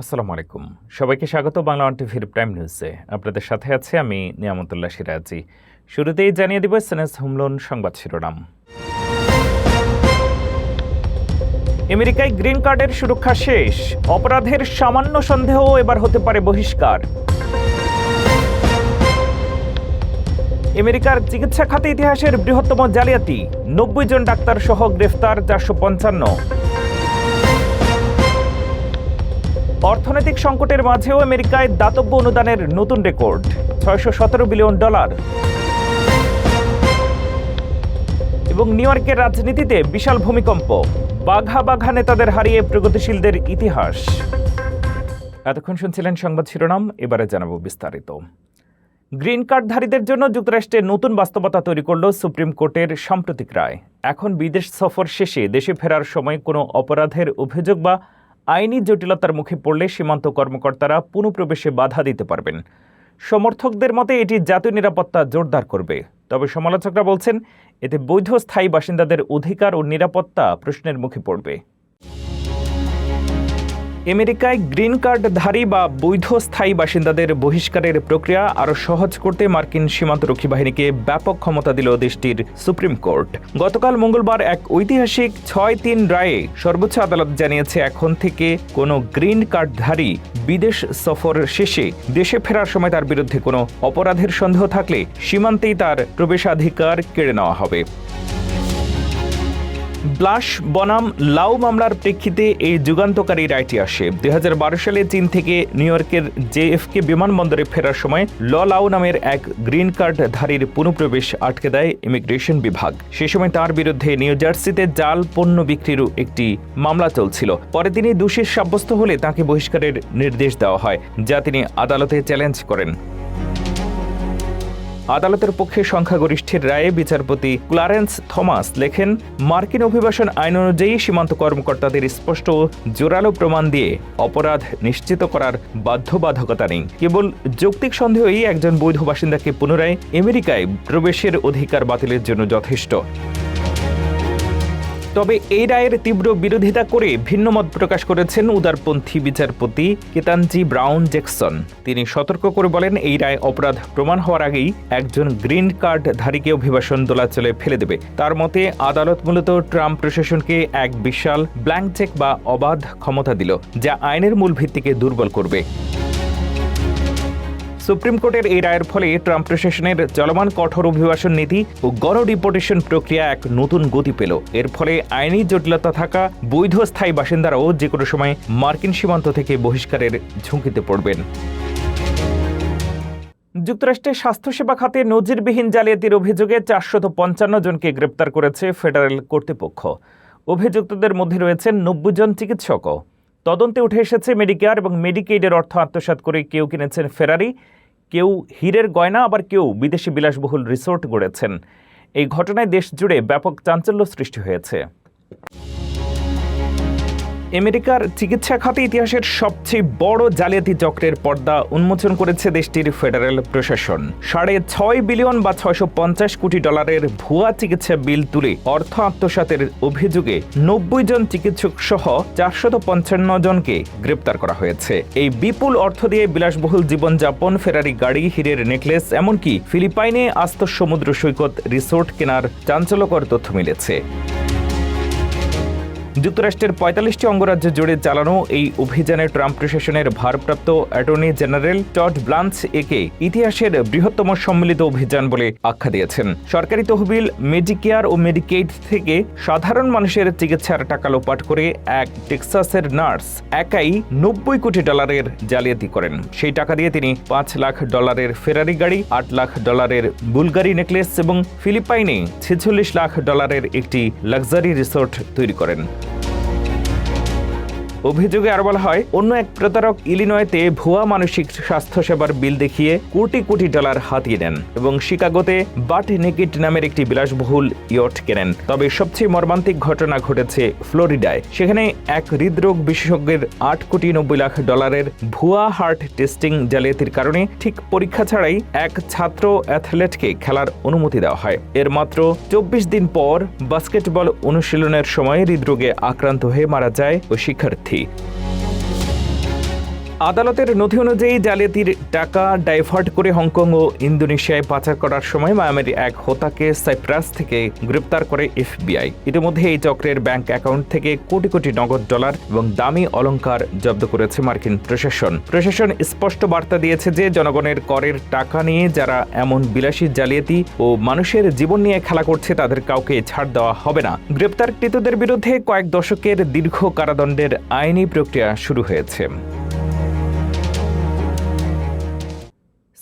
আসসালামু আলাইকুম। সবাইকে স্বাগত বাংলা ওয়ান টিভির প্রাইম নিউজে। আপনাদের সাথে আছি আমি নিয়ামতুল্লাহ সিরাজি। শুরুতেই জানিয়ে দিব এসএনএস হোম লোন সংবাদ শিরোনাম। আমেরিকায় গ্রিন কার্ডের সুরক্ষা শেষ, অপরাধের সামান্য সন্দেহ এবার হতে পারে বহিষ্কার। আমেরিকার চিকিৎসা খাতে ইতিহাসের বৃহত্তম জালিয়াতি, ৯০ জন ডাক্তার সহ গ্রেফতার ৪৫৫। অর্থনৈতিক সংকটের মাঝেও আমেরিকায় দাতব্য অনুদানের নতুন রেকর্ড, $৬১৭ বিলিয়ন। এবং নিউ ইয়র্কের রাজনীতিতে বিশাল ভূমিকম্প, বাঘা বাঘা নেতাদের হারিয়ে প্রগতিশীলদের ইতিহাস। এতক্ষণ শুনছিলেন সংবাদ শিরোনাম, এবারে জানাবো বিস্তারিত। গ্রিন কার্ডধারীদের জন্য যুক্তরাষ্ট্রে নতুন বাস্তবতা তৈরি করল সুপ্রিম কোর্টের সাম্প্রতিক রায়। এখন বিদেশ সফর শেষে দেশে ফেরার সময় কোনো অপরাধের অভিযোগ বা আইনি জটিলতার মুখে পড়লে সীমান্ত কর্মকর্তারা পুনঃপ্রবেশে বাধা দিতে পারবেন। সমর্থকদের মতে এটি জাতীয় নিরাপত্তা জোরদার করবে, তবে সমালোচকরা বলছেন এতে বৈধ স্থায়ী বাসিন্দাদের অধিকার ও নিরাপত্তা প্রশ্নের মুখে পড়বে। আমেরিকায় গ্রিন কার্ডধারী বা বৈধ স্থায়ী বাসিন্দাদের বহিষ্কারের প্রক্রিয়া আরও সহজ করতে মার্কিন সীমান্তরক্ষী বাহিনীকে ব্যাপক ক্ষমতা দিল দেশটির সুপ্রিম কোর্ট। গতকাল মঙ্গলবার এক ঐতিহাসিক ৬-৩ রায়ে সর্বোচ্চ আদালত জানিয়েছে এখন থেকে কোনো গ্রিন কার্ডধারী বিদেশ সফর শেষে দেশে ফেরার সময় তার বিরুদ্ধে কোনো অপরাধের সন্দেহ থাকলে সীমান্তেই তার প্রবেশাধিকার কেড়ে নেওয়া হবে। ব্লাশ বনাম লাউ মামলার প্রেক্ষিতে এই যুগান্তকারী রায়টি আসে। ২০১২ সালে চীন থেকে নিউ ইয়র্কের JFK বিমানবন্দরে ফেরার সময় লাউ নামের এক গ্রিন কার্ডধারীর পুনঃপ্রবেশ আটকে দেয় ইমিগ্রেশন বিভাগ। সে সময় তার বিরুদ্ধে নিউ জার্সিতে জাল পণ্য বিক্রির একটি মামলা চলছিল। পরে তিনি দোষী সাব্যস্ত হলে তাকে বহিষ্কারের নির্দেশ দেওয়া হয়, যা তিনি আদালতে চ্যালেঞ্জ করেন। আদালতের পক্ষে সংখ্যাগরিষ্ঠের রায়ে বিচারপতি ক্লারেন্স থমাস লেখেন, মার্কিন অভিবাসন আইন অনুযায়ী সীমান্ত কর্মকর্তাদের স্পষ্ট জোরালো প্রমাণ দিয়ে অপরাধ নিশ্চিত করার বাধ্যবাধকতা নেই। কেবল যৌক্তিক সন্দেহই একজন বৈধ বাসিন্দাকে পুনরায় আমেরিকায় প্রবেশের অধিকার বাতিলের জন্য যথেষ্ট। তবে এই রায়ের তীব্র বিরোধিতা করে ভিন্নমত প্রকাশ করেছেন উদারপন্থী বিচারপতি কেতানজি ব্রাউন জ্যাকসন। তিনি সতর্ক করে বলেন, এই রায় অপরাধ প্রমাণ হওয়ার আগেই একজন গ্রিন কার্ডধারীকে অভিবাসন দোলাচলে ফেলে দেবে। তার মতে আদালত মূলত ট্রাম্প প্রশাসনকে এক বিশাল ব্ল্যাঙ্ক চেক বা অবাধ ক্ষমতা দিল, যা আইনের মূল ভিত্তিকে দুর্বল করবে। সুপ্রিম কোর্টের এই রায়ের ফলে ট্রাম্প প্রশাসনের চলমান কঠোর অভিবাসন নীতি ও গণডিপোর্টেশন প্রক্রিয়া এক নতুন গতি পেল। এর ফলে আইনি জটিলতা থাকা বৈধ স্থায়ী বাসিন্দারাও যে কোনো সময় মার্কিন সীমান্ত থেকে বহিষ্কারের ঝুঁকিতে পড়বেন। যুক্তরাষ্ট্রের স্বাস্থ্যসেবা খাতে নজিরবিহীন জালিয়াতির অভিযোগে ৪৫৫ জনকে গ্রেপ্তার করেছে ফেডারেল কর্তৃপক্ষ। অভিযুক্তদের মধ্যে রয়েছেন ৯০ জন চিকিৎসকও। তদন্তে উঠে এসেছে মেডিকেয়ার এবং মেডিকেইডের অর্থ আত্মসাৎ করে কেউ কিনেছেন ফেরারি, কেউ হীরের গয়না, আবার কেউ বিদেশি বিলাসবহুল রিসোর্ট গড়েছেন। এই ঘটনায় দেশ জুড়ে ব্যাপক চাঞ্চল্য সৃষ্টি হয়েছে। আমেরিকার চিকিৎসা খাতে ইতিহাসের সবচেয়ে বড় জালিয়াতি চক্রের পর্দা উন্মোচন করেছে দেশটির ফেডারেল প্রশাসন। $৬.৫ বিলিয়ন বা $৬৫০ কোটি ভুয়া চিকিৎসা বিল তুলে অর্থ আত্মসাতের অভিযোগে ৯০ জন চিকিৎসক সহ ৪৫৫ জনকে গ্রেপ্তার করা হয়েছে। এই বিপুল অর্থ দিয়ে বিলাসবহুল জীবনযাপন, ফেরারি গাড়ি, হীরের নেকলেস, এমনকি ফিলিপাইনে আস্ত সমুদ্র সৈকত রিসোর্ট কেনার চাঞ্চল্যকর তথ্য মিলেছে। যুক্তরাষ্ট্রের ৪৫টি অঙ্গরাজ্য জুড়ে চালানো এই অভিযানে ট্রাম্প প্রশাসনের ভারপ্রাপ্ত অ্যাটর্নি জেনারেল টড ব্লান্চ একে ইতিহাসের বৃহত্তম সম্মিলিত অভিযান বলে আখ্যা দিয়েছেন। সরকারি তহবিল, মেডিকেয়ার ও মেডিকেইড থেকে সাধারণ মানুষের চিকিৎসার টাকা লোপাট করে এক টেক্সাসের নার্স একাই $৯০ কোটি জালিয়াতি করেন। সেই টাকা দিয়ে তিনি $৫ লাখ ফেরারি গাড়ি, $৮ লাখ বুলগারি নেকলেস এবং ফিলিপাইনে $৪৬ লাখ একটি লাক্সারি রিসোর্ট তৈরি করেন। অভিযোগে আরো বলা হয়, অন্য এক প্রতারক ইলিনয়তে ভুয়া মানসিক স্বাস্থ্যসেবার বিল দেখিয়ে কোটি কোটি ডলার হাতিয়ে নেন এবং শিকাগোতে বাট নেকিড নামের একটি বিলাসবহুল ইয়ট কেনেন। তবে সবচেয়ে মর্মান্তিক ঘটনা ঘটেছে ফ্লোরিডায়। সেখানে এক হৃদরোগ বিশেষজ্ঞের $৮.৯০ লাখ ভুয়া হার্ট টেস্টিং জালিয়াতির কারণে ঠিক পরীক্ষা ছাড়াই এক ছাত্র অ্যাথলেটকে খেলার অনুমতি দেওয়া হয়। এর মাত্র ২৪ দিন পর বাস্কেটবল অনুশীলনের সময় হৃদরোগে আক্রান্ত হয়ে মারা যায় ওই শিক্ষার্থী। আদালতের নথি অনুযায়ী জালিয়াতির টাকা ডাইভার্ট করে হংকং ও ইন্দোনেশিয়ায় পাচার করার সময় মায়ামির এক হোতাকে সাইপ্রাস থেকে গ্রেপ্তার করে এফবিআই। ইতিমধ্যে এই চক্রের ব্যাংক অ্যাকাউন্ট থেকে কোটি কোটি নগদ ডলার এবং দামি অলংকার জব্দ করেছে মার্কিন প্রশাসন। প্রশাসন স্পষ্ট বার্তা দিয়েছে যে জনগণের করের টাকা নিয়ে যারা এমন বিলাসী জালিয়াতি ও মানুষের জীবন নিয়ে খেলা করছে তাদের কাউকে ছাড় দেওয়া হবে না। গ্রেপ্তারকৃতদের বিরুদ্ধে কয়েক দশকের দীর্ঘ কারাদণ্ডের আইনি প্রক্রিয়া শুরু হয়েছে।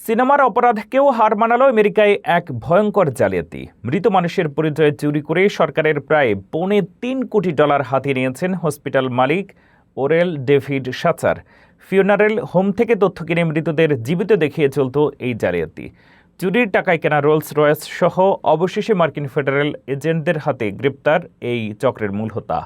সিনেমার অপরাধকেও হার মানালো আমেরিকায় এক ভয়ঙ্কর জালিয়াতি। মৃত মানুষের পরিচয় চুরি করে সরকারের প্রায় $3.25 কোটি হাতিয়ে নিয়েছেন হসপিটাল মালিক Orel David Sachar. Funeral home থেকে তথ্য কিনে মৃতদের জীবিত দেখিয়ে চলত এই জালিয়াতি। চুরির টাকায় কেনা রোলস রয়েস সহ অবশেষে মার্কিন ফেডারেল এজেন্টদের হাতে গ্রেপ্তার এই চক্রের মূল হোতা।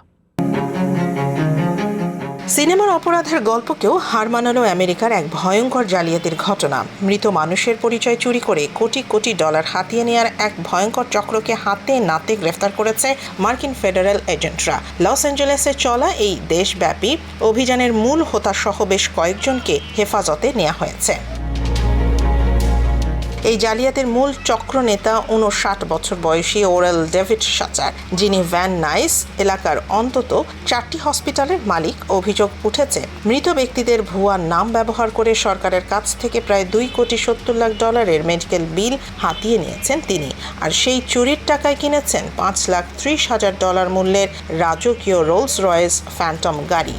সিনেমার অপরাধের গল্পকেও হার মানালো আমেরিকার এক ভয়ঙ্কর জালিয়াতির ঘটনা। মৃত মানুষের পরিচয় চুরি করে কোটি কোটি ডলার হাতিয়ে নেওয়ার এক ভয়ঙ্কর চক্রকে হাতে নাতে গ্রেফতার করেছে মার্কিন ফেডারেল এজেন্টরা। লস অ্যাঞ্জেলেসে চলা এই দেশব্যাপী অভিযানের মূল হোতা সহ বেশ কয়েকজনকে হেফাজতে নেওয়া হয়েছে। এই জালিয়াতির মূল চক্র নেতা 59 বছর বয়সী ওরেল ডেভিড সাচার, যিনি ভ্যান নাইস এলাকার অন্তত 4টি হসপিটালের মালিক। অভিযোগ উঠেছে মৃত ব্যক্তিদের ভুয়া নাম ব্যবহার করে সরকারের কাছ থেকে প্রায় $2.70 লাখ মেডিকেল বিল হাতিয়ে নিয়েছেন তিনি। আর সেই চুরির টাকায় কিনেছেন $5,30,000 মূল্যের রাজকীয় রোলস রয়েস ফ্যান্টম গাড়ি।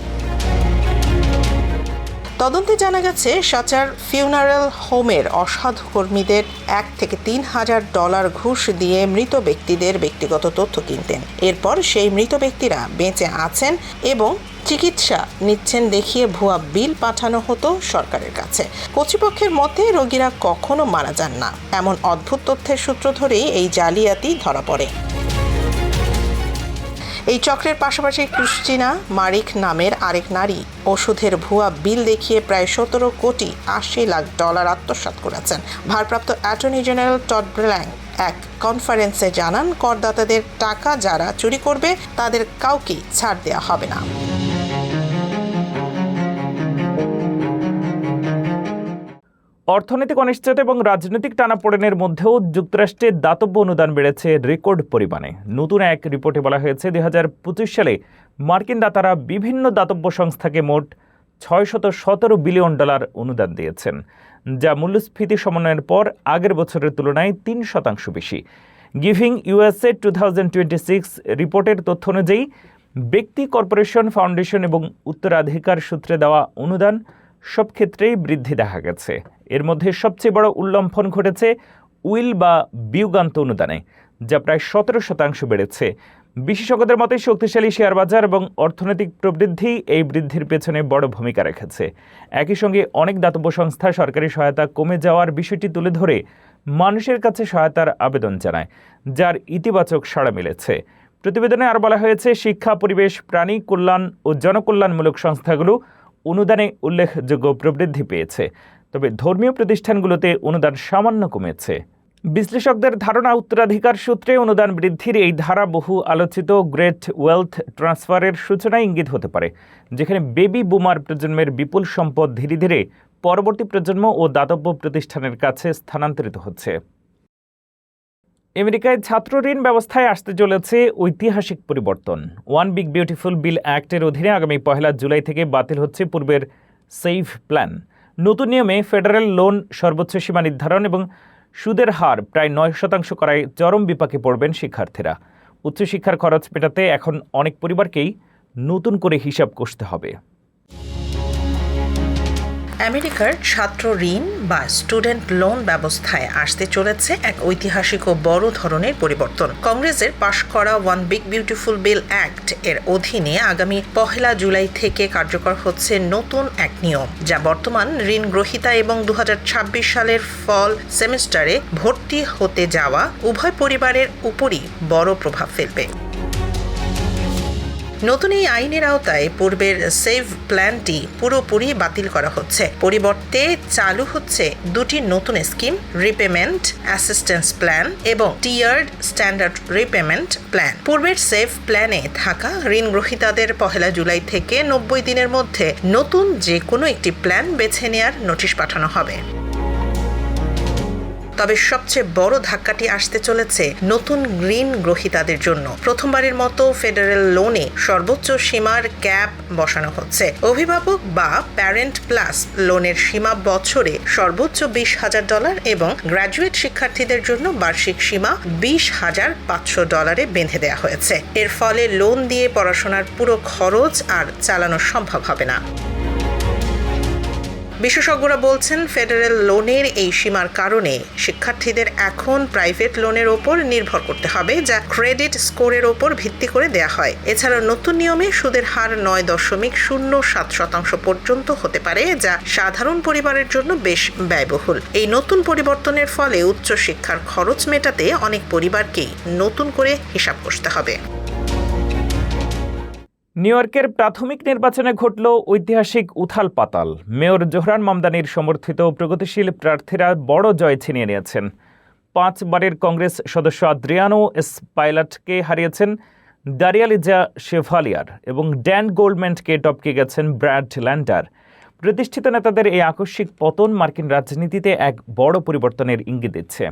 তদন্তে জানা গেছে সাচার ফিউনারেল হোমের অসাধু কর্মীদের $1,000 থেকে $3,000 ঘুষ দিয়ে মৃত ব্যক্তিদের ব্যক্তিগত তথ্য কিনতেন। এরপর সেই মৃত ব্যক্তিরা বেঁচে আছেন এবং চিকিৎসা নিচ্ছেন দেখিয়ে ভুয়া বিল পাঠানো হতো সরকারের কাছে। কর্তৃপক্ষের মতে রোগীরা কখনো মারা যান না। এমন অদ্ভুত তথ্যের সূত্র ধরেই এই জালিয়াতি ধরা পড়ে। এই চক্রের পাশাপাশি ক্রিস্টিনা মারিক নামের আরেক নারী ওষুধের ভুয়া বিল দেখিয়ে প্রায় $17.80 লাখ আত্মসাৎ করেছেন। ভারপ্রাপ্ত অ্যাটর্নি জেনারেল টড ব্ল্যাঙ্ক এক কনফারেন্সে জানান, করদাতাদের টাকা যারা চুরি করবে তাদের কাউকে ছাড় দেওয়া হবে না। অর্থনৈতিক অনিশ্চয়তা এবং রাজনৈতিক টানাপোড়েনের মধ্যেও যুক্তরাষ্ট্রের দাতব্য অনুদান বেড়েছে রেকর্ড পরিমাণে। নতুন এক রিপোর্টে বলা হয়েছে 2025 সালে মার্কিন দাতারা বিভিন্ন দাতব্য সংস্থাকে মোট $617 বিলিয়ন অনুদান দিয়েছেন, যা মূল্যস্ফীতি সমন্বয়ের পর আগের বছরের তুলনায় 3% বেশি। গিভিং ইউএসএ 2026 রিপোর্টের তথ্য অনুযায়ী ব্যক্তি, কর্পোরেশন, ফাউন্ডেশন এবং উত্তরাধিকার সূত্রে দেওয়া অনুদান সব ক্ষেত্রেই বৃদ্ধি দেখা গেছে। এর মধ্যে সবচেয়ে বড় উল্লম্ফন ঘটেছে উইল বা বিউগান্ত অনুদানে, যা প্রায় 17% বেড়েছে। বিশেষজ্ঞদের মতে শক্তিশালী শেয়ার বাজার এবং অর্থনৈতিক প্রবৃদ্ধি এই বৃদ্ধির পেছনে বড় ভূমিকা রেখেছে। একই সঙ্গে অনেক দাতব্য সংস্থা সরকারি সহায়তা কমে যাওয়ার বিষয়টি তুলে ধরে মানুষের কাছে সহায়তার আবেদন জানায়, যার ইতিবাচক সাড়া মিলেছে। প্রতিবেদনে আরও বলা হয়েছে, শিক্ষা, পরিবেশ, প্রাণী কল্যাণ ও জনকল্যাণমূলক সংস্থাগুলো অনুদানে উল্লেখযোগ্য প্রবৃদ্ধি পেয়েছে, তবে ধর্মীয় প্রতিষ্ঠানগুলোতে অনুদান সামান্য কমেছে। বিশ্লেষকদের ধারণা, উত্তরাধিকার সূত্রে অনুদান বৃদ্ধির এই ধারা বহু আলোচিত গ্রেট ওয়েলথ ট্রান্সফারের সূচনায় ইঙ্গিত হতে পারে, যেখানে বেবি বুমার প্রজন্মের বিপুল সম্পদ ধীরে ধীরে পরবর্তী প্রজন্ম ও দাতব্য প্রতিষ্ঠানের কাছে স্থানান্তরিত হচ্ছে। আমেরিকায় ছাত্র ঋণ ব্যবস্থায় আসতে চলেছে ঐতিহাসিক পরিবর্তন। ওয়ান বিগ বিউটিফুল বিল অ্যাক্টের অধীনে আগামী 1 জুলাই থেকে বাতিল হচ্ছে পূর্বের সেভ প্ল্যান। নতুন নিয়মে ফেডারেল লোন সর্বোচ্চ সীমা নির্ধারণ এবং সুদের হার প্রায় 9% করায় চরম বিপাকে পড়বেন শিক্ষার্থীরা। উচ্চশিক্ষার খরচ মেটাতে এখন অনেক পরিবারকেই নতুন করে হিসাব কষতে হবে। আমেরিকার ছাত্র ঋণ বা স্টুডেন্ট লোন ব্যবস্থায় আসতে চলেছে এক ঐতিহাসিক ও বড় ধরনের পরিবর্তন। কংগ্রেসের পাশ করা one big beautiful bill act এর অধীনে আগামী 1 জুলাই থেকে কার্যকর হচ্ছে নতুন এক নিয়ম, যা বর্তমান ঋণ গ্রহীতা এবং 2026 সালের ফল সেমিস্টারে ভর্তি হতে যাওয়া উভয় পরিবারের উপরই বড় প্রভাব ফেলবে। নতুন এই আইনের আওতায় পূর্বের সেভ প্ল্যানটি পুরোপুরি বাতিল করা হচ্ছে। পরিবর্তে চালু হচ্ছে দুটি নতুন স্কিম, রিপেমেন্ট অ্যাসিস্ট্যান্স প্ল্যান এবং টিয়ার্ড স্ট্যান্ডার্ড রিপেমেন্ট প্ল্যান। পূর্বের সেভ প্ল্যানে থাকা ঋণ গ্রহীতাদের 1 জুলাই থেকে 90 দিনের মধ্যে নতুন যে কোনো একটি প্ল্যান বেছে নেওয়ার নোটিশ পাঠানো হবে। তবে সবচেয়ে বড় ধাক্কাটি আসতে চলেছে নতুন ঋণ গ্রহীতাদের জন্য। প্রথমবারের মতো ফেডারেল লোনে সর্বোচ্চ সীমার ক্যাপ বসানো হচ্ছে। অভিভাবক বা প্যারেন্ট প্লাস লোনের সীমা বছরে সর্বোচ্চ $20,000 এবং গ্র্যাজুয়েট শিক্ষার্থীদের জন্য বার্ষিক সীমা $20,500 বেঁধে দেওয়া হয়েছে। এর ফলে লোন দিয়ে পড়াশোনার পুরো খরচ আর চালানো সম্ভব হবে না। বিশেষজ্ঞরা বলছেন, ফেডারেল লোনের এই সীমার কারণে শিক্ষার্থীদের এখন প্রাইভেট লোনের ওপর নির্ভর করতে হবে, যা ক্রেডিট স্কোরের ওপর ভিত্তি করে দেয়া হয়। এছাড়া নতুন নিয়মে সুদের হার 9.07% পর্যন্ত হতে পারে, যা সাধারণ পরিবারের জন্য বেশ ব্যয়বহুল। এই নতুন পরিবর্তনের ফলে উচ্চশিক্ষার খরচ মেটাতে অনেক পরিবারকেই নতুন করে হিসাব কষতে হবে। নিউ ইয়র্কের প্রাথমিক নির্বাচনে ঘটল ঐতিহাসিক উথাল পাতাল। মেয়র জোহরান মামদানির সমর্থিত প্রগতিশীল প্রার্থীরা বড় জয় ছিনিয়ে নিয়েছেন। 5 বারের কংগ্রেস সদস্য আদ্রিয়ানো স্পাইলাটকে হারিয়েছেন দারিয়ালিজা শেভালিয়ার এবং ড্যান গোল্ডম্যানকে টপকে গেছেন ব্র্যাড ল্যান্ডার। প্রতিষ্ঠিত নেতাদের এই আকস্মিক পতন মার্কিন রাজনীতিতে এক বড় পরিবর্তনের ইঙ্গিত দিচ্ছে।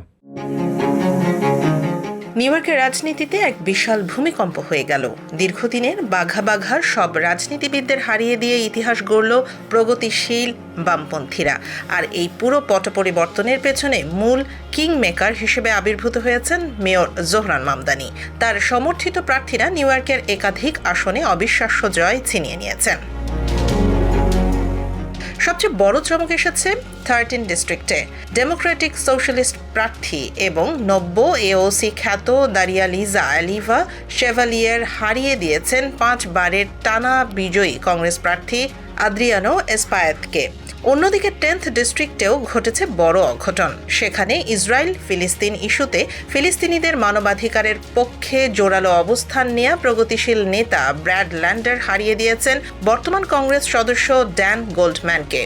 নিউ ইয়র্কের রাজনীতিতে এক বিশাল ভূমিকম্প হয়ে গেল। দীর্ঘদিনের বাঘার সব রাজনীতিবিদদের হারিয়ে দিয়ে ইতিহাস গড়ল প্রগতিশীল বামপন্থীরা। আর এই পুরো পট পরিবর্তনের পেছনে মূল কিং মেকার হিসেবে আবির্ভূত হয়েছেন মেয়র জোহরান মামদানি। তার সমর্থিত প্রার্থীরা নিউ ইয়র্কের একাধিক আসনে অবিশ্বাস্য জয় ছিনিয়ে নিয়েছেন। সবচেয়ে বড় চমক এসেছে 13 ডিস্ট্রিক্টে। ডেমোক্রেটিক সোশ্যালিস্ট প্রার্থী এবং নব্য এওসি খ্যাত দারিয়ালিজা অ্যালিভা শেভালিয়ার হারিয়ে দিয়েছেন 5 বারের টানা বিজয়ী কংগ্রেস প্রার্থী আদ্রিয়ানো এসপায়েতকে। অন্যদিকে 10th ডিস্ট্রিক্টেও ঘটেছে বড় অঘটন। সেখানে ইসরায়েল ফিলিস্তিন ইস্যুতে ফিলিস্তিনিদের মানবাধিকারের পক্ষে জোরালো অবস্থান নেয়া প্রগতিশীল নেতা ব্র্যাড ল্যান্ডার হারিয়ে দিয়েছেন বর্তমান কংগ্রেস সদস্য ড্যান গোল্ডম্যানকে।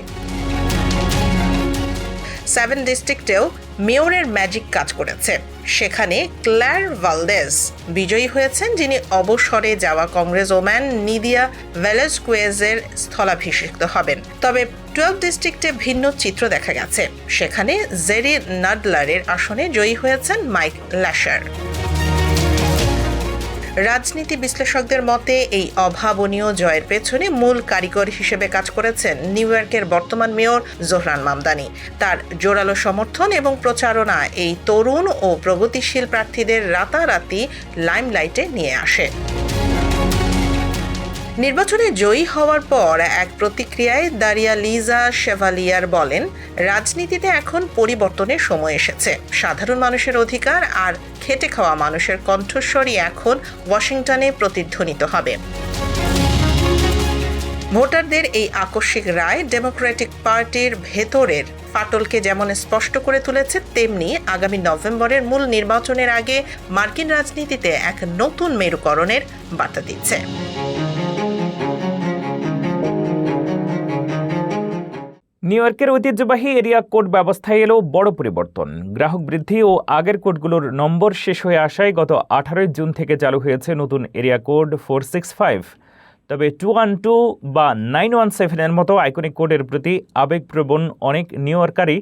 7 ডিস্ট্রিক্টেও মেয়রের ম্যাজিক কাজ করেছে। সেখানে ক্ল্যার ভালদেজ বিজয়ী হয়েছেন, যিনি অবসরে যাওয়া কংগ্রেস ওম্যান নিদিয়া ভেলেজকুয়েজের স্থলাভিষিক্ত হবেন। তবে 12 ডিস্ট্রিক্টে ভিন্ন চিত্র দেখা গেছে। সেখানে জেরি নাডলারের আসনে জয়ী হয়েছেন মাইক ল্যাশার। রাজনীতি বিশ্লেষকদের মতে এই অভাবনীয় জয়ের পেছনে মূল কারিগর হিসেবে কাজ করেছেন নিউ ইয়র্কের বর্তমান মেয়র জোহরান মামদানি। তার জোরালো সমর্থন এবং প্রচারণা এই তরুণ ও প্রগতিশীল প্রার্থীদের রাতারাতি লাইমলাইটে নিয়ে আসে। নির্বাচনে জয়ী হওয়ার পর এক প্রতিক্রিয়ায় দারিয়ালিজা শেভালিয়ার বলেন, রাজনীতিতে এখন পরিবর্তনের সময় এসেছে। সাধারণ মানুষের অধিকার আর খেটে খাওয়া মানুষের কণ্ঠস্বরই এখন ওয়াশিংটনে প্রতিধ্বনিত হবে। ভোটারদের এই আকস্মিক রায় ডেমোক্রেটিক পার্টির ভেতরের ফাটলকে যেমন স্পষ্ট করে তুলেছে, তেমনি আগামী নভেম্বরের মূল নির্বাচনের আগে মার্কিন রাজনীতিতে এক নতুন মেরুকরণের বার্তা দিচ্ছে। নিউ ইয়র্কের ঐতিহ্যবাহী এরিয়া কোড ব্যবস্থায় এলো বড় পরিবর্তন। গ্রাহক বৃদ্ধি ও আগের কোডগুলোর নম্বর শেষ হয়ে আসায় গত 18 জুন থেকে চালু হয়েছে নতুন এরিয়া কোড 465। তবে 212 বা 917-এর মতো আইকনিক কোডের প্রতি আবেগপ্রবণ অনেক নিউ ইয়র্কারই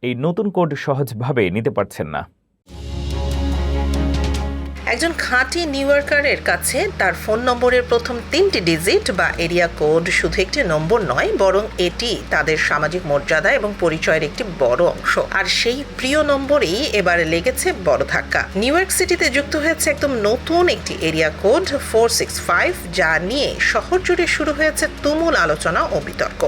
এই নতুন কোড সহজভাবে নিতে পারছেন না। একজন খাঁটি নিউ ইয়র্কারের কাছে তার ফোন নম্বরের প্রথম 3টি ডিজিট বা এরিয়া কোড শুধু একটি নম্বর নয়, বরং এটি তাদের সামাজিক মর্যাদা এবং পরিচয়ের একটি বড় অংশ। আর সেই প্রিয় নম্বরেই এবার লেগেছে বড় ধাক্কা। নিউ ইয়র্ক সিটিতে যুক্ত হয়েছে একদম নতুন একটি এরিয়া কোড 465, যা নিয়ে শহর জুড়ে শুরু হয়েছে তুমুল আলোচনা ও বিতর্ক।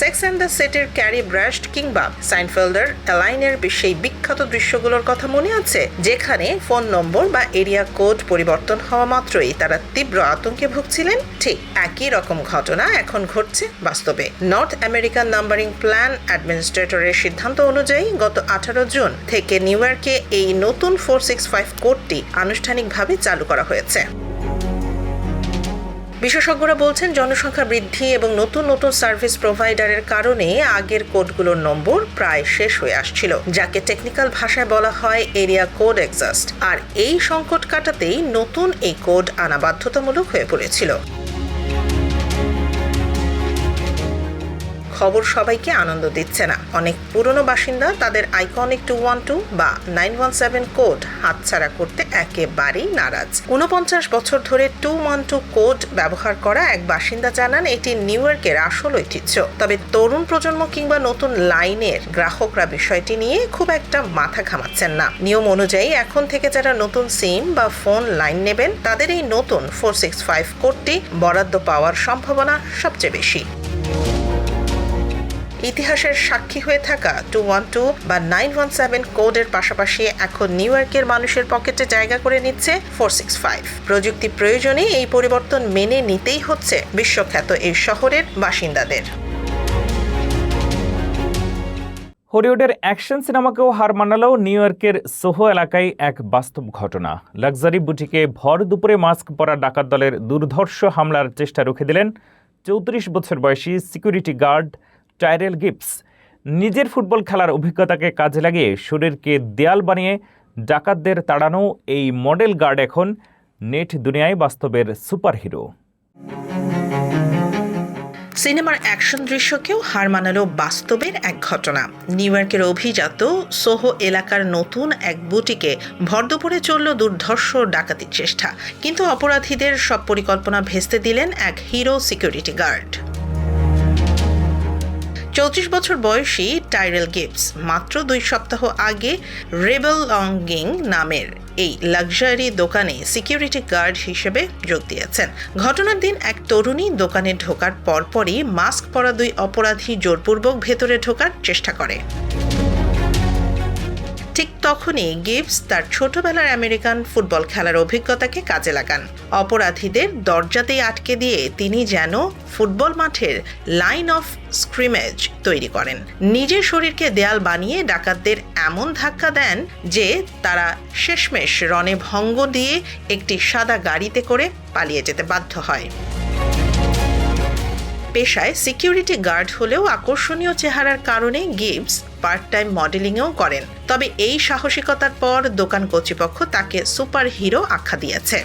সেক্স অ্যান্ড দ্য সিটির ক্যারি ব্রাশড কিংবা সাইনফেল্ডের অ্যালাইনের সেই বিখ্যাত দৃশ্যগুলোর কথা মনে আছে, যেখানে ফোন নম্বর বা এরিয়া কোড পরিবর্তন হওয়া মাত্রই তারা তীব্র আতঙ্কে ভুগছিলেন? ঠিক একই রকম ঘটনা এখন ঘটছে বাস্তবে। নর্থ আমেরিকান নাম্বারিং প্ল্যান অ্যাডমিনিস্ট্রেটরের সিদ্ধান্ত অনুযায়ী গত 18 জুন থেকে নিউ ইয়র্কে এই নতুন 465 কোডটি আনুষ্ঠানিকভাবে চালু করা হয়েছে। বিশেষজ্ঞরা বলছেন জনসংখ্যা বৃদ্ধি এবং নতুন নতুন সার্ভিস প্রোভাইডারের কারণে আগের কোডগুলোর নম্বর প্রায় শেষ হয়ে আসছিল, যাকে টেকনিক্যাল ভাষায় বলা হয় এরিয়া কোড এক্সস্ট। আর এই সংকট কাটাতেই নতুন এই কোড আনা বাধ্যতামূলক হয়ে পড়েছিল। খবর সবাইকে আনন্দ দিচ্ছে না। অনেক পুরনো বাসিন্দা তাদের আইকনিক 212 বা 917 কোড হাতছাড়া করতে একেবারেই নারাজ। 49 বছর ধরে 212 কোড ব্যবহার করা এক বাসিন্দা জানান এটি নিউ ইয়র্কের আসল ঐতিহ্য। তবে তরুণ প্রজন্ম কিংবা নতুন লাইনের গ্রাহকরা বিষয়টি নিয়ে খুব একটা মাথা ঘামাচ্ছেন না। নিয়ম অনুযায়ী এখন থেকে যারা নতুন সিম বা ফোন লাইন নেবেন তাদের এই নতুন 465 কোডটি বরাদ্দ পাওয়ার সম্ভাবনা সবচেয়ে বেশি। ইতিহাসের সাক্ষী হয়ে থাকা 212 বা 917 কোডের পাশাপাশি এখন নিউ ইয়র্কের মানুষের পকেটে জায়গা করে নিচ্ছে 465। প্রযুক্তি প্রয়োজনে এই পরিবর্তন মেনে নিতেই হচ্ছে বিশ্বখ্যাত এই শহরের বাসিন্দাদের। হলিউডের অ্যাকশন সিনেমাকেও হার মানালো নিউ ইয়র্কের সোহো এলাকায় এক বাস্তব ঘটনা। লাক্সারি বুটিকে ভর দুপুরে মাস্ক পরা ডাকাত দলের দুর্ধর্ষ হামলার চেষ্টা রুখে দিলেন 34 বছর বয়সী সিকিউরিটি গার্ড টাইরেল গিবস। নিজের ফুটবল খেলার অভিজ্ঞতাকে কাজে লাগিয়ে শরীরকে দেয়াল বানিয়ে ডাকাতদের তাড়ানো এই মডেল গার্ড এখন নেট দুনিয়ায় বাস্তবের সুপারহিরো। সিনেমার অ্যাকশন দৃশ্যকেও হার মানালো বাস্তবের এক ঘটনা। নিউ ইয়র্কের অভিজাত সোহো এলাকার নতুন এক বুটিকে ভরদুপুরে চলল দুর্ধর্ষ ডাকাতির চেষ্টা, কিন্তু অপরাধীদের সব পরিকল্পনা ভেস্তে দিলেন এক হিরো সিকিউরিটি গার্ড। 34 বছর বয়সী টাইরেল গিবস মাত্র 2 সপ্তাহ আগে রেবেল লংগিং নামের এই লাক্সারি দোকানে সিকিউরিটি গার্ড হিসেবে যোগ দিয়েছেন। ঘটনার দিন এক তরুণী দোকানে ঢোকার পরপরই মাস্ক পরা 2 অপরাধী জোরপূর্বক ভেতরে ঢোকার চেষ্টা করে। ঠিক তখনই গিবস তার ছোটবেলার আমেরিকান ফুটবল খেলার অভিজ্ঞতাকে কাজে লাগান। অপরাধীদের দরজাতেই আটকে দিয়ে তিনি যেন ফুটবল মাঠের লাইন অফ স্ক্রিমেজ তৈরি করেন। নিজের শরীরকে দেয়াল বানিয়ে ডাকাতদের এমন ধাক্কা দেন যে তারা শেষমেশ রণে ভঙ্গ দিয়ে একটি সাদা গাড়িতে করে পালিয়ে যেতে বাধ্য হয়। পেশায় সিকিউরিটি গার্ড হলেও আকর্ষণীয় চেহারার কারণে গিবস পার্ট টাইম মডেলিংও করেন। তবে এই সাহসিকতার পর দোকান কর্তৃপক্ষ তাকে সুপার হিরো আখ্যা দিয়েছে।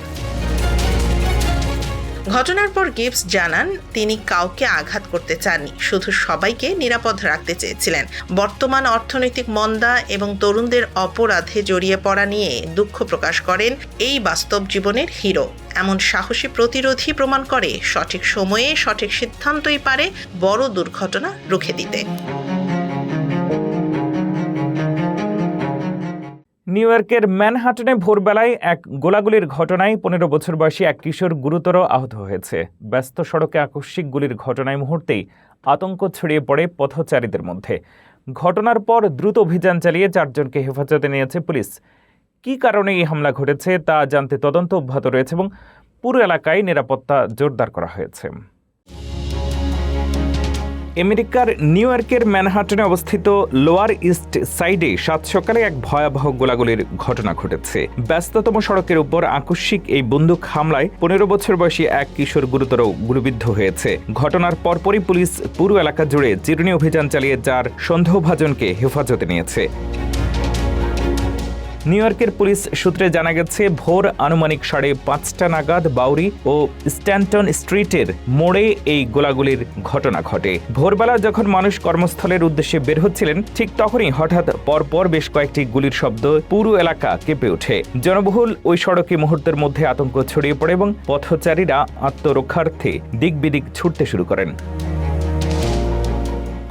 ঘটনার পর গিবস জানান তিনি কাউকে আঘাত করতে চাননি, শুধু সবাইকে নিরাপদ রাখতে চেয়েছিলেন। বর্তমান অর্থনৈতিক মন্দা এবং তরুণদের অপরাধে জড়িয়ে পড়া নিয়ে দুঃখ প্রকাশ করেন এই বাস্তব জীবনের হিরো। এমন সাহসী প্রতিরোধী প্রমাণ করে সঠিক সময়ে সঠিক সিদ্ধান্তই পারে বড় দুর্ঘটনা রুখে দিতে। নিউ ইয়র্কের ম্যানহাটনে ভোরবেলায় এক গোলাগুলির ঘটনায় 15 বছর বয়সী এক কিশোর গুরুতর আহত হয়েছে। ব্যস্ত সড়কে আকস্মিক গুলির ঘটনায় মুহূর্তেই আতঙ্ক ছড়িয়ে পড়ে পথচারীদের মধ্যে। ঘটনার পর দ্রুত অভিযান চালিয়ে 4 জনকে হেফাজতে নিয়েছে পুলিশ। কী কারণে এই হামলা ঘটেছে তা জানতে তদন্ত অব্যাহত রয়েছে এবং পুরো এলাকায় নিরাপত্তা জোরদার করা হয়েছে। আমেরিকার নিউ ইয়র্কের ম্যানহাটনে অবস্থিত লোয়ার ইস্ট সাইডে 7 সকালে এক ভয়াবহ গোলাগুলির ঘটনা ঘটেছে। ব্যস্ততম সড়কের উপর আকস্মিক এই বন্দুক হামলায় 15 বছর বয়সী এক কিশোর গুরুতর গুলিবিদ্ধ হয়েছে। ঘটনার পরপরই পুলিশ পুরো এলাকা জুড়ে চিরুনি অভিযান চালিয়ে 4 সন্দেহভাজনকে হেফাজতে নিয়েছে। নিউ ইয়র্কের পুলিশ সূত্রে জানা গেছে ভোর আনুমানিক 5:30 নাগাদ বাউরি ও স্ট্যান্টন স্ট্রিটের মোড়ে এই গোলাগুলির ঘটনা ঘটে। ভোরবেলা যখন মানুষ কর্মস্থলের উদ্দেশ্যে বের হচ্ছিলেন ঠিক তখনই হঠাৎ পরপর বেশ কয়েকটি গুলির শব্দ পুরো এলাকা কেঁপে ওঠে। জনবহুল ওই সড়কে মুহূর্তের মধ্যে আতঙ্ক ছড়িয়ে পড়ে এবং পথচারীরা আত্মরক্ষার্থে দিক বিদিক ছুটতে শুরু করেন।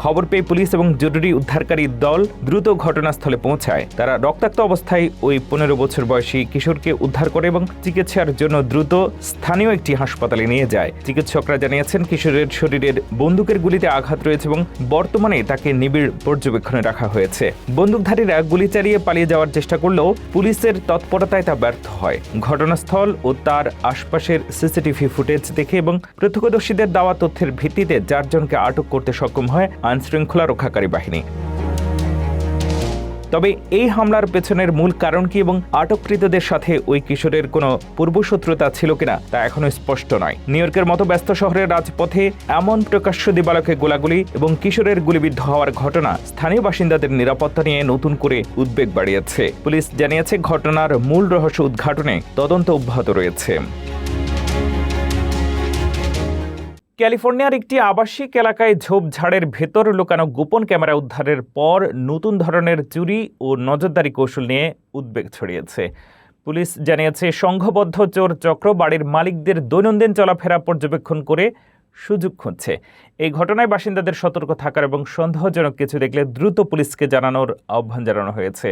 খবর পেয়ে পুলিশ এবং জরুরি উদ্ধারকারী দল দ্রুত ঘটনাস্থলে পৌঁছায়। তারা রক্তাক্ত অবস্থায় ওই 15 বছর বয়সী কিশোরকে উদ্ধার করে এবং চিকিৎসার জন্য দ্রুত স্থানীয় একটি হাসপাতালে নিয়ে যায়। চিকিৎসকরা জানিয়েছেন কিশোরের শরীরের বন্দুকের গুলিতে আঘাত রয়েছে এবং বর্তমানে তাকে নিবিড় পর্যবেক্ষণে রাখা হয়েছে। বন্দুকধারীরা গুলি চালিয়ে পালিয়ে যাওয়ার চেষ্টা করলেও পুলিশের তৎপরতায় তা ব্যর্থ হয়। ঘটনাস্থল ও তার আশপাশের সিসিটিভি ফুটেজ দেখে এবং প্রত্যক্ষদর্শীদের দেওয়া তথ্যের ভিত্তিতে 4 জনকে আটক করতে সক্ষম হয় আইনশৃঙ্খলা রক্ষাকারী বাহিনী। তবে এই হামলার পেছনের মূল কারণ কি এবং আটককৃতদের সাথে ওই কিশোরের কোনো পূর্বশত্রুতা ছিল কিনা তা এখনো স্পষ্ট নয়। নিউ ইয়র্কের মতো ব্যস্ত শহরের রাজপথে এমন প্রকাশ্য দিবালোকে গোলাগুলি এবং কিশোরের গুলিবিদ্ধ হওয়ার ঘটনা স্থানীয় বাসিন্দাদের নিরাপত্তা নিয়ে নতুন করে উদ্বেগ বাড়িয়েছে। পুলিশ জানিয়েছে ঘটনার মূল রহস্য উদ্ঘাটনে তদন্ত অব্যাহত রয়েছে। ক্যালিফোর্নিয়ার একটি আবাসিক এলাকায় ঝোপঝাড়ের ভেতর লুকানো গোপন ক্যামেরা উদ্ধারের পর নতুন ধরনের চুরি ও নজরদারি কৌশল নিয়ে উদ্বেগ ছড়িয়েছে। পুলিশ জানিয়েছে সংঘবদ্ধ চোর চক্র বাড়ির মালিকদের দৈনন্দিন চলাফেরা পর্যবেক্ষণ করে সুযোগ খুঁজছে। এই ঘটনায় বাসিন্দাদের সতর্ক থাকার এবং সন্দেহজনক কিছু দেখলে দ্রুত পুলিশকে জানানোর আহ্বান জানানো হয়েছে।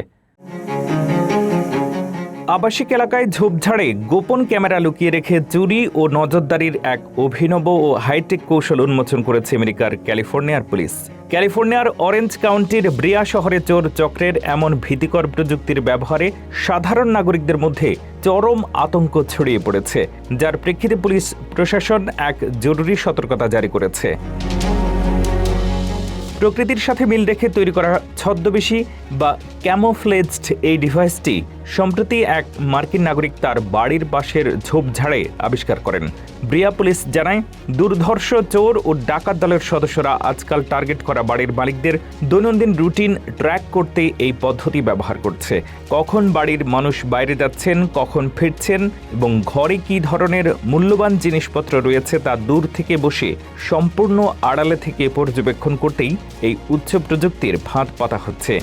আবাসিক এলাকায় ঝোপঝাড়ে গোপন ক্যামেরা লুকিয়ে রেখে চুরি ও নজরদারির এক অভিনব ও হাইটেক কৌশল উন্মোচন করেছে আমেরিকার ক্যালিফোর্নিয়ার পুলিশ। ক্যালিফোর্নিয়ার অরেঞ্জ কাউন্টির ব্রিয়া শহরে চোর চক্রের এমন ভীতিকর প্রযুক্তির ব্যবহারে সাধারণ নাগরিকদের মধ্যে চরম আতঙ্ক ছড়িয়ে পড়েছে, যার প্রেক্ষিতে পুলিশ প্রশাসন এক জরুরি সতর্কতা জারি করেছে। প্রকৃতির সাথে মিল রেখে তৈরি করা ছদ্মবেশী বা ক্যামোফ্লেজড এই ডিভাইসটি সম্প্রতি এক মার্কিন নাগরিক তার বাড়ির পাশের ঝোপঝাড়ে আবিষ্কার করেন। ব্রিয়া পুলিশ জানায়, দুর্ধর্ষ চোর ও ডাকাত দলের সদস্যরা আজকাল টার্গেট করা বাড়ির মালিকদের দৈনন্দিন রুটিন ট্র্যাক করতে এই পদ্ধতি ব্যবহার করছে। কখন বাড়ির মানুষ বাইরে যাচ্ছেন, কখন ফিরছেন এবং ঘরে কী ধরনের মূল্যবান জিনিসপত্র রয়েছে তা দূর থেকে বসে সম্পূর্ণ আড়ালে থেকে পর্যবেক্ষণ করতেই এই উচ্চ প্রযুক্তির ফাঁদ পাতা হচ্ছে।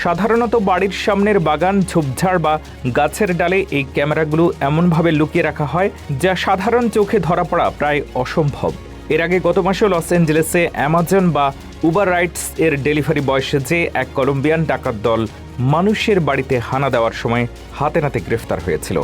সাধারণত বাড়ির সামনের বাগান, ঝোপঝাড় বা গাছের ডালে এই ক্যামেরাগুলো এমনভাবে লুকিয়ে রাখা হয় যা সাধারণ চোখে ধরা পড়া প্রায় অসম্ভব। এর আগে গত মাসে লস অ্যাঞ্জেলেসে অ্যামাজন বা উবার রাইডস এর ডেলিভারি বয় সেজে এক কলম্বিয়ান ডাকাত দল মানুষের বাড়িতে হানা দেওয়ার সময় হাতে নাতে গ্রেফতার হয়েছিল।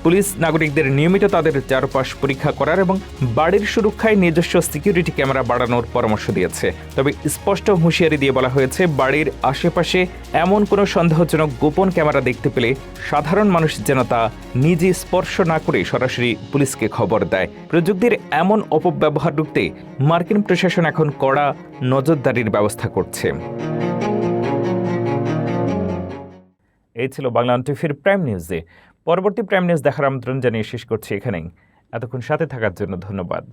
পুলিশ নাগরিকদের নিয়মিত তাদের চারপাশ পরীক্ষা করার এবং বাড়ির সুরক্ষায় নিজস্ব সিকিউরিটি ক্যামেরা বাড়ানোর পরামর্শ দিয়েছে। তবে স্পষ্ট হুঁশিয়ারি দিয়ে বলা হয়েছে, বাড়ির আশেপাশে এমন কোনো সন্দেহজনক গোপন ক্যামেরা দেখতে পেলে সাধারণ মানুষ যেন তা নিজে স্পর্শ না করে সরাসরি পুলিশকে খবর দেয়। প্রযুক্তির এমন অপব্যবহার রুখতে মার্কিন প্রশাসন এখন কড়া নজরদারির ব্যবস্থা করছে। এই ছিল বাংলা টিভির প্রাইম নিউজে। পরবর্তী প্রাইম নিউজ দেখার আমন্ত্রণ জানিয়ে শেষ করছি এখানেই। এতক্ষণ সাথে থাকার জন্য ধন্যবাদ।